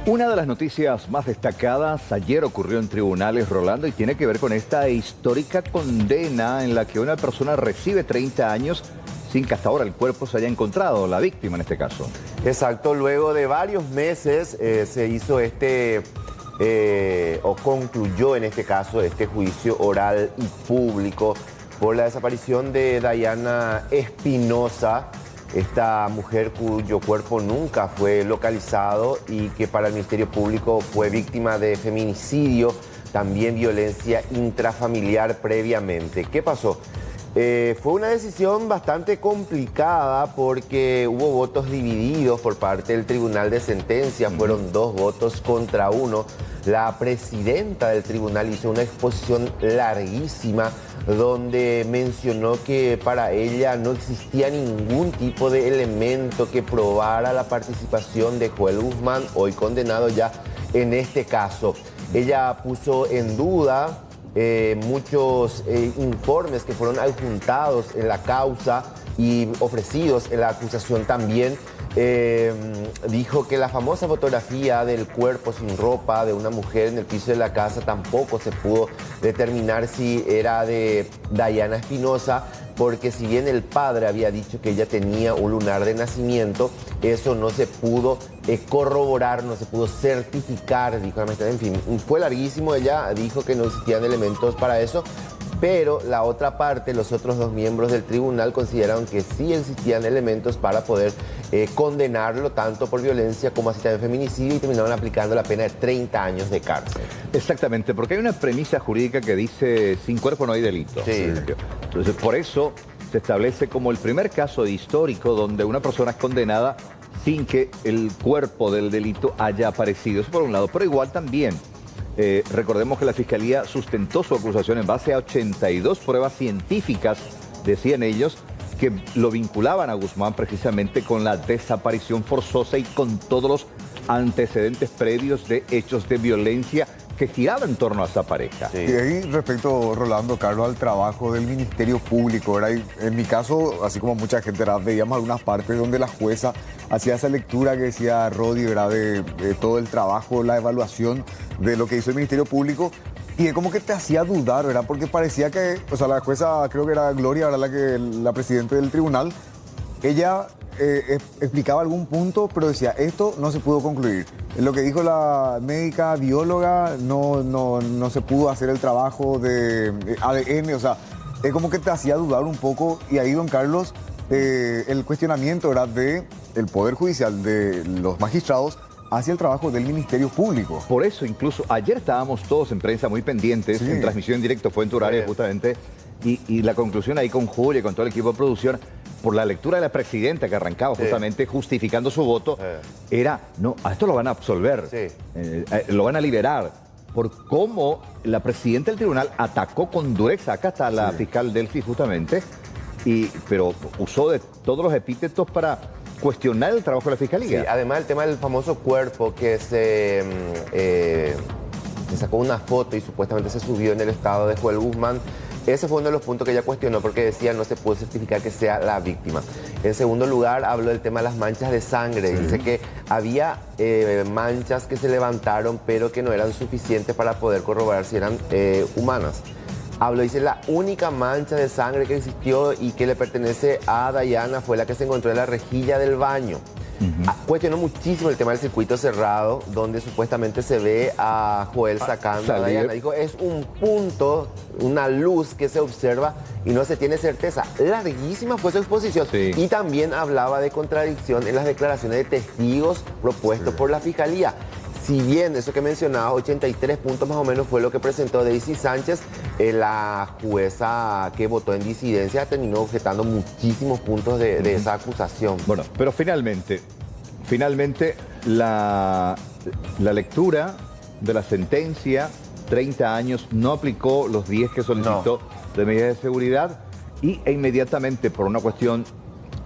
Una de las noticias más destacadas ayer ocurrió en tribunales, Rolando, y tiene que ver con esta histórica condena en la que una persona recibe 30 años sin que hasta ahora el cuerpo se haya encontrado, la víctima en este caso. Exacto, luego de varios meses se hizo o concluyó en este caso este juicio oral y público por la desaparición de Dayana Espinosa, esta mujer cuyo cuerpo nunca fue localizado y que para el Ministerio Público fue víctima de feminicidio, también violencia intrafamiliar previamente. ¿Qué pasó? Fue una decisión bastante complicada porque hubo votos divididos por parte del Tribunal de Sentencia, fueron 2 votos contra 1. La presidenta del tribunal hizo una exposición larguísima donde mencionó que para ella no existía ningún tipo de elemento que probara la participación de Joel Guzmán, hoy condenado ya en este caso. Ella puso en duda muchos informes que fueron adjuntados en la causa y ofrecidos en la acusación también. Dijo que la famosa fotografía del cuerpo sin ropa de una mujer en el piso de la casa tampoco se pudo determinar si era de Dayana Espinosa, porque si bien el padre había dicho que ella tenía un lunar de nacimiento, eso no se pudo corroborar, no se pudo certificar, dijo la magistrada. En fin, fue larguísimo. Ella dijo que no existían elementos para eso, pero la otra parte, los otros 2 miembros del tribunal consideraron que sí existían elementos para poder condenarlo tanto por violencia como así también feminicidio, y terminaron aplicando la pena de 30 años de cárcel. Exactamente, porque hay una premisa jurídica que dice sin cuerpo no hay delito. Sí. Entonces, por eso se establece como el primer caso histórico donde una persona es condenada sin que el cuerpo del delito haya aparecido. Eso por un lado, pero igual también recordemos que la Fiscalía sustentó su acusación en base a 82 pruebas científicas, decían ellos, que lo vinculaban a Guzmán precisamente con la desaparición forzosa y con todos los antecedentes previos de hechos de violencia que giraban en torno a esa pareja. Sí. Y ahí respecto, Rolando, Carlos, al trabajo del Ministerio Público, ¿verdad? Y en mi caso, así como mucha gente, ¿verdad?, veíamos algunas partes donde la jueza hacía esa lectura que decía Rodi, ¿verdad?, de todo el trabajo, la evaluación de lo que hizo el Ministerio Público. Y es como que te hacía dudar, ¿verdad? Porque parecía que, o sea, la jueza, creo que era Gloria, ¿verdad?, la presidenta del tribunal, ella explicaba algún punto, pero decía, esto no se pudo concluir. Lo que dijo la médica bióloga, no se pudo hacer el trabajo de ADN, o sea, es como que te hacía dudar un poco. Y ahí, don Carlos, el cuestionamiento, ¿verdad?, del Poder Judicial, de los magistrados, hacia el trabajo del Ministerio Público. Por eso, incluso, ayer estábamos todos en prensa muy pendientes, sí, en transmisión en directo, fue en tu horario justamente, y la conclusión ahí con Julia y con todo el equipo de producción, por la lectura de la presidenta que arrancaba justamente justificando su voto, era, no, a esto lo van a absolver, lo van a liberar, por cómo la presidenta del tribunal atacó con dureza, acá está la fiscal Delphi justamente, pero usó de todos los epítetos para cuestionar el trabajo de la Fiscalía. Sí, además el tema del famoso cuerpo que se sacó una foto y supuestamente se subió en el estado de Joel Guzmán. Ese fue uno de los puntos que ella cuestionó porque decía no se pudo certificar que sea la víctima. En segundo lugar, habló del tema de las manchas de sangre. Dice que había manchas que se levantaron pero que no eran suficientes para poder corroborar si eran humanas. Habló, dice, la única mancha de sangre que existió y que le pertenece a Dayana fue la que se encontró en la rejilla del baño. Cuestionó muchísimo el tema del circuito cerrado, donde supuestamente se ve a Joel sacando a Dayana. Dijo, es un punto, una luz que se observa y no se tiene certeza. Larguísima fue su exposición. Y también hablaba de contradicción en las declaraciones de testigos propuestos por la Fiscalía. Si bien eso que mencionaba, 83 puntos más o menos fue lo que presentó Daisy Sánchez, la jueza que votó en disidencia terminó objetando muchísimos puntos de esa acusación. Bueno, pero finalmente la lectura de la sentencia, 30 años, no aplicó los 10 que solicitó de medidas de seguridad e inmediatamente por una cuestión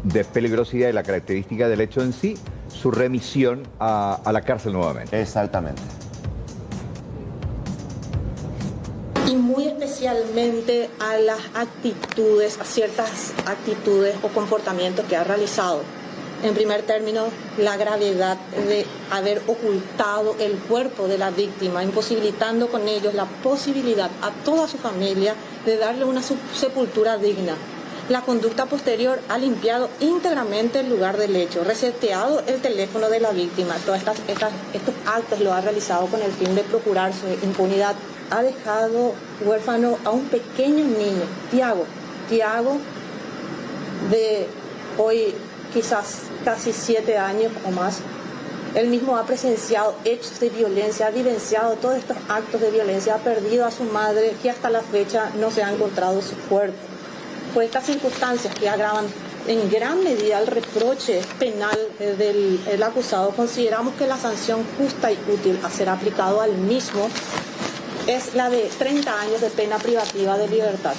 de peligrosidad y la característica del hecho en sí, su remisión a la cárcel nuevamente. Exactamente. Y muy especialmente a las actitudes, a ciertas actitudes o comportamientos que ha realizado En primer término, la gravedad de haber ocultado el cuerpo de la víctima, imposibilitando con ellos la posibilidad a toda su familia de darle una sepultura digna. La conducta posterior ha limpiado íntegramente el lugar del hecho, reseteado el teléfono de la víctima. Todos estos actos lo ha realizado con el fin de procurar su impunidad. Ha dejado huérfano a un pequeño niño, Tiago, de hoy quizás casi 7 años o más. Él mismo ha presenciado hechos de violencia, ha vivenciado todos estos actos de violencia, ha perdido a su madre, que hasta la fecha no se ha encontrado su cuerpo. Por estas circunstancias que agravan en gran medida el reproche penal del acusado, consideramos que la sanción justa y útil a ser aplicado al mismo es la de 30 años de pena privativa de libertad.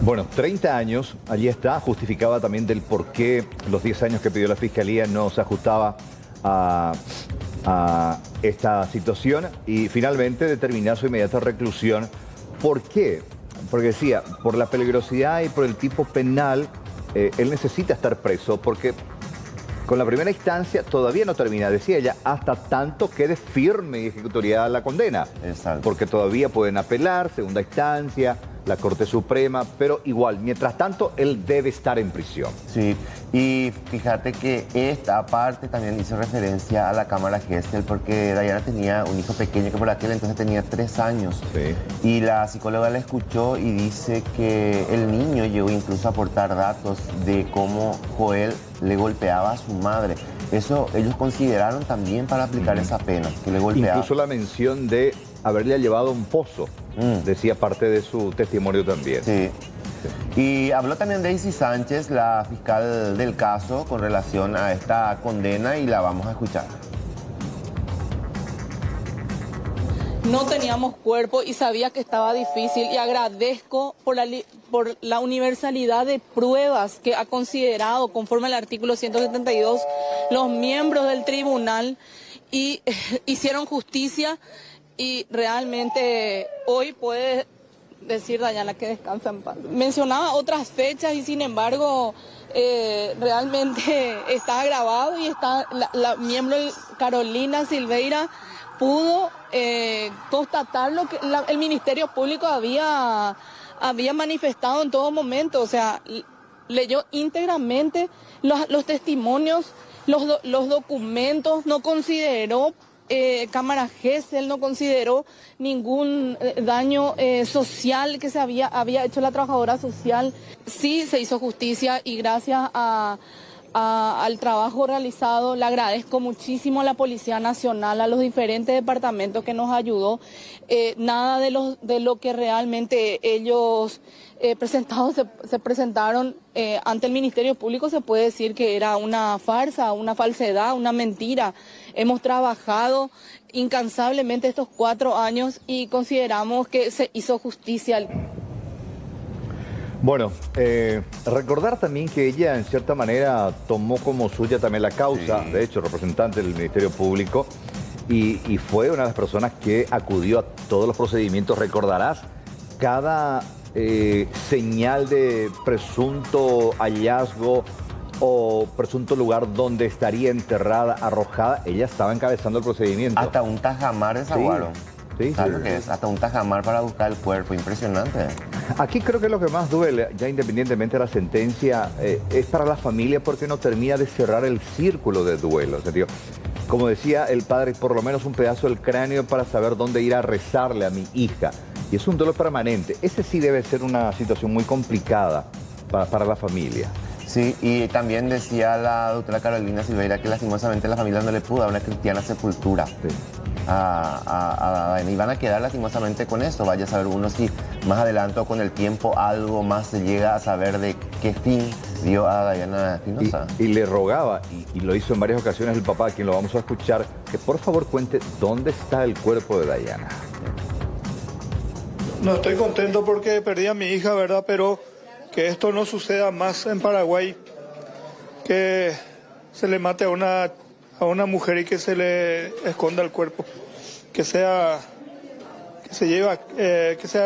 Bueno, 30 años, allí está, justificaba también del por qué los 10 años que pidió la Fiscalía no se ajustaba a esta situación y finalmente determinar su inmediata reclusión. ¿Por qué? Porque decía, por la peligrosidad y por el tipo penal, él necesita estar preso porque con la primera instancia todavía no termina, decía ella, hasta tanto quede firme y ejecutoriada la condena. Exacto. Porque todavía pueden apelar, segunda instancia, la Corte Suprema, pero igual, mientras tanto, él debe estar en prisión. Sí, y fíjate que esta parte también hizo referencia a la Cámara Gesell porque Dayana tenía un hijo pequeño que por aquel entonces tenía 3 años. Sí. Y la psicóloga la escuchó y dice que el niño llegó incluso a aportar datos de cómo Joel le golpeaba a su madre. Eso ellos consideraron también para aplicar esa pena, que le golpeaba. Incluso la mención de haberle llevado a un pozo, decía parte de su testimonio también. Sí. Y habló también Daisy Sánchez, la fiscal del caso, con relación a esta condena y la vamos a escuchar. No teníamos cuerpo y sabía que estaba difícil y agradezco por la universalidad de pruebas que ha considerado conforme al artículo 172 los miembros del tribunal y hicieron justicia y realmente hoy puede decir Dayana que descansa en paz. Mencionaba otras fechas y sin embargo realmente está grabado y está la miembro Carolina Silveira pudo constatar lo que el Ministerio Público había manifestado en todo momento, o sea, leyó íntegramente los testimonios, los documentos, no consideró Cámara Gesell, no consideró ningún daño social que se había hecho la trabajadora social. Sí se hizo justicia y gracias al trabajo realizado le agradezco muchísimo a la Policía Nacional, a los diferentes departamentos que nos ayudó. Nada de lo que realmente ellos se presentaron ante el Ministerio Público se puede decir que era una farsa, una falsedad, una mentira. Hemos trabajado incansablemente estos 4 años y consideramos que se hizo justicia. Bueno, recordar también que ella en cierta manera tomó como suya también la causa, de hecho, representante del Ministerio Público, y fue una de las personas que acudió a todos los procedimientos. Recordarás cada señal de presunto hallazgo o presunto lugar donde estaría enterrada, arrojada, ella estaba encabezando el procedimiento. Hasta un tajamar desaguaron. Sí, ¿Sabes lo que es? Hasta un tajamar para buscar el cuerpo, impresionante. Aquí creo que lo que más duele, ya independientemente de la sentencia, es para la familia porque no termina de cerrar el círculo de duelo. O sea, tío, como decía el padre, por lo menos un pedazo del cráneo para saber dónde ir a rezarle a mi hija. Y es un dolor permanente. Ese sí debe ser una situación muy complicada para la familia. Sí, y también decía la doctora Carolina Silveira que lastimosamente la familia no le pudo dar una cristiana sepultura. Sí. Y van a quedar lastimosamente con esto. Vaya a saber uno si más adelante o con el tiempo algo más se llega a saber de qué fin dio a Dayana Espinosa. Y le rogaba, y lo hizo en varias ocasiones el papá, a quien lo vamos a escuchar, que por favor cuente dónde está el cuerpo de Dayana. No estoy contento porque perdí a mi hija, ¿verdad? Pero que esto no suceda más en Paraguay, que se le mate a una mujer y que se le esconda el cuerpo, que sea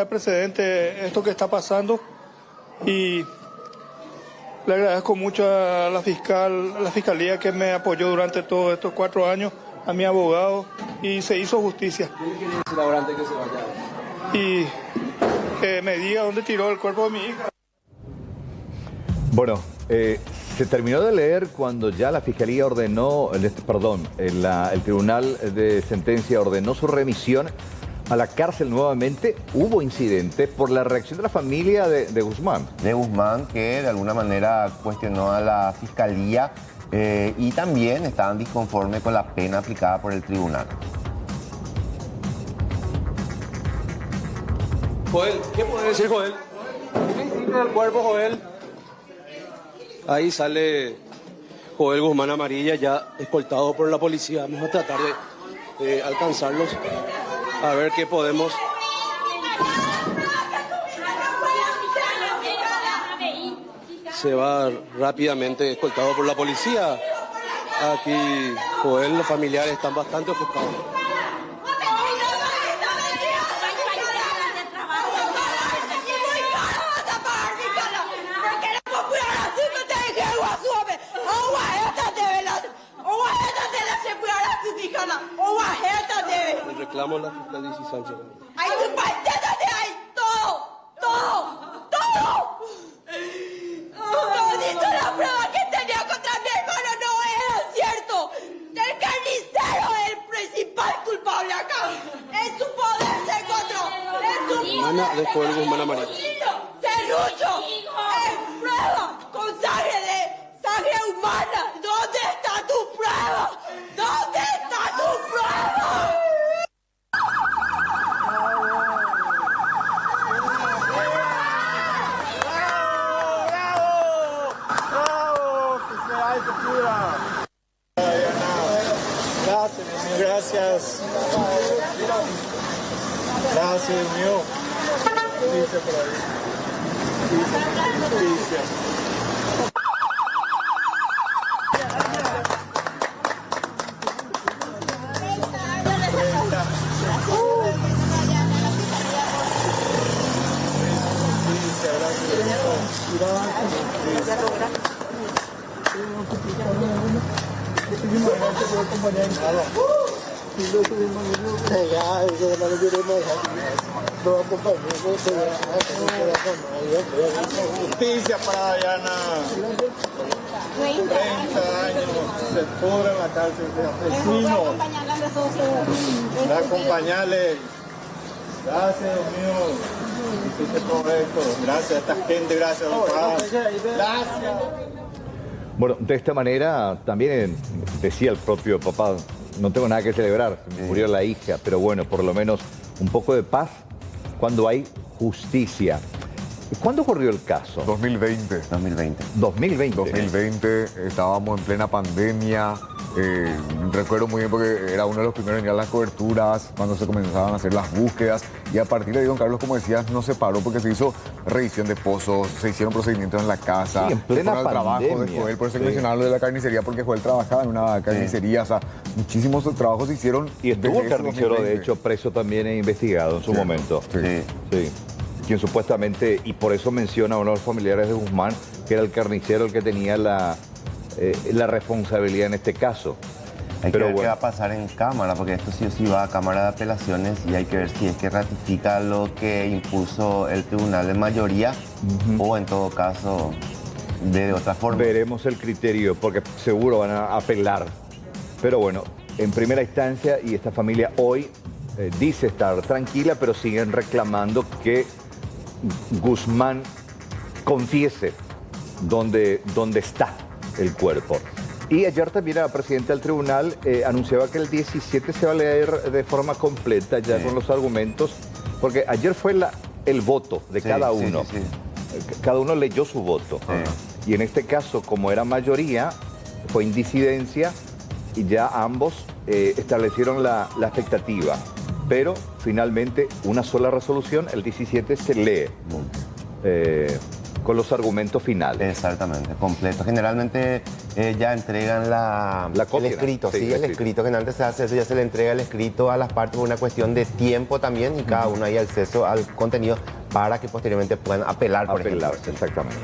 precedente esto que está pasando y Le agradezco mucho a la fiscalía que me apoyó durante todos estos 4 años, a mi abogado, y se hizo justicia. ¿Qué le quiere decir ahora antes que se vaya? Y que me diga dónde tiró el cuerpo de mi hija. Bueno, se terminó de leer cuando ya la Fiscalía ordenó, el Tribunal de Sentencia ordenó su remisión a la cárcel nuevamente. Hubo incidentes por la reacción de la familia de Guzmán. De Guzmán, que de alguna manera cuestionó a la Fiscalía y también estaban disconformes con la pena aplicada por el tribunal. Joel, ¿qué puede decir Joel? ¿Qué hiciste del cuerpo, Joel? Ahí sale Joel Guzmán Amarilla, ya escoltado por la policía. Vamos a tratar de alcanzarlos, a ver qué podemos. Se va rápidamente escoltado por la policía. Aquí Joel, los familiares están bastante ofuscados. El reclamo a la fiscal de Sánchez. ¡Ay, tu partida de ahí! ¡Todo! Todito la prueba que tenía contra mi hermano no era cierto. El carnicero es el principal culpable acá. En su poder se encontró. Hermana de Joel Guzmán Amarilla. ¡Serrucho! ¡En prueba! ¡Con sangre humana! ¿Dónde está tu prueba? ¿Dónde está tu prueba? Gracias. Gracias, Dios mío. Dice por ahí. Dice. Justicia para Dayana. 30 años se pudra en la cárcel de asesino. La acompañarle. Gracias, Dios mío. Hiciste todo esto. Gracias a esta gente, gracias a los padres. Gracias. Bueno, de esta manera también decía el propio papá, no tengo nada que celebrar, murió la hija, pero bueno, por lo menos un poco de paz cuando hay justicia. ¿Cuándo ocurrió el caso? 2020. 2020. Estábamos en plena pandemia. Recuerdo muy bien porque era uno de los primeros en ir a las coberturas, cuando se comenzaban a hacer las búsquedas. Y a partir de ahí, don Carlos, como decías, no se paró porque se hizo revisión de pozos, se hicieron procedimientos en la casa. Sí, en plena el trabajo de Joel, por eso mencionaba lo de la carnicería, porque Joel trabajaba en una carnicería. O sea, muchísimos trabajos se hicieron. Y estuvo el desde carnicero, 2020. de hecho, preso también e investigado en su momento. Sí. Quien supuestamente, y por eso menciona a uno de los familiares de Guzmán, que era el carnicero el que tenía la responsabilidad en este caso. Hay que ver qué va a pasar en Cámara, porque esto sí o sí va a Cámara de Apelaciones y hay que ver si es que ratifica lo que impuso el tribunal de mayoría o en todo caso de otra forma. Veremos el criterio, porque seguro van a apelar. Pero bueno, en primera instancia, y esta familia hoy dice estar tranquila, pero siguen reclamando que Guzmán confiese dónde está el cuerpo. Y ayer también la presidenta del tribunal anunciaba que el 17 se va a leer de forma completa ya con los argumentos, porque ayer fue el voto de cada uno. Cada uno leyó su voto. Y en este caso, como era mayoría, fue indicidencia y ya ambos establecieron la expectativa. Pero finalmente una sola resolución, el 17 se lee. Con los argumentos finales. Exactamente, completo. Generalmente ya entregan la copia, el escrito, el escrito. Generalmente se hace eso, ya se le entrega el escrito a las partes por una cuestión de tiempo también y cada uno hay acceso al contenido para que posteriormente puedan apelar, por ejemplo. Exactamente.